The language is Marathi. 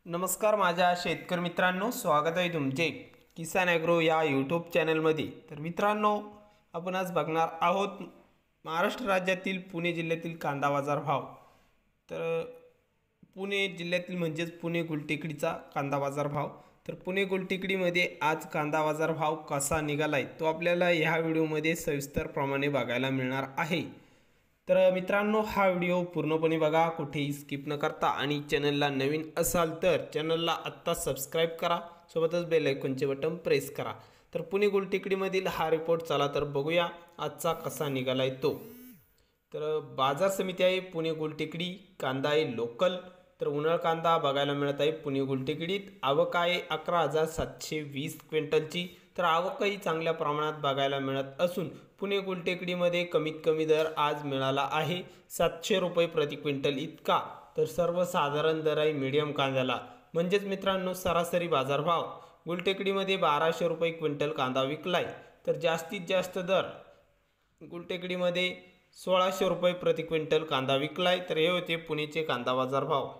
नमस्कार माझ्या शेतकरी मित्रांनो, स्वागत आहे तुमचे किसान ॲग्रो या यूट्यूब चॅनलमध्ये। तर मित्रांनो, आपण आज बघणार आहोत महाराष्ट्र राज्यातील पुणे जिल्ह्यातील कांदा बाजार भाव। तर पुणे जिल्ह्यातील म्हणजेच पुणे गुलटेकडीचा कांदा बाजार भाव। तर पुणे गुलटेकडीमध्ये आज कांदा बाजार भाव कसा निघालाय तो आपल्याला ह्या व्हिडिओमध्ये सविस्तरप्रमाणे बघायला मिळणार आहे। तर मित्रांनो, हा व्हिडिओ पूर्णपणे बघा, कुठेही स्किप न करता, आणि चॅनलला नवीन असाल तर चॅनलला आत्ता सबस्क्राइब करा, सोबतच बेल आयकॉनचे बटन प्रेस करा। तर पुणे गुलटेकडीमधील हा रिपोर्ट चला तर बघूया आजचा कसा निघालाय तो। तर बाजार समिती आहे पुणे गुलटेकडी, कांदा आहे लोकल। तर उन्हाळ कांदा बघायला मिळत आहे पुणे गुलटेकडीत, आवक आहे 11,720 क्विंटलची। तर आवकही चांगल्या प्रमाणात बघायला मिळत असून पुणे गुलटेकडीमध्ये कमीत कमी दर आज मिळाला आहे 700 रुपये प्रति क्विंटल इतका। तर सर्वसाधारण दर आहे मीडियम कांद्याला, म्हणजेच मित्रांनो सरासरी बाजारभाव गुलटेकडीमध्ये 1200 रुपये क्विंटल कांदा विकलाय। तर जास्तीत जास्त दर गुलटेकडीमध्ये 1600 रुपये प्रति क्विंटल कांदा विकलाय। तर हे होते पुणेचे कांदा बाजार भाव।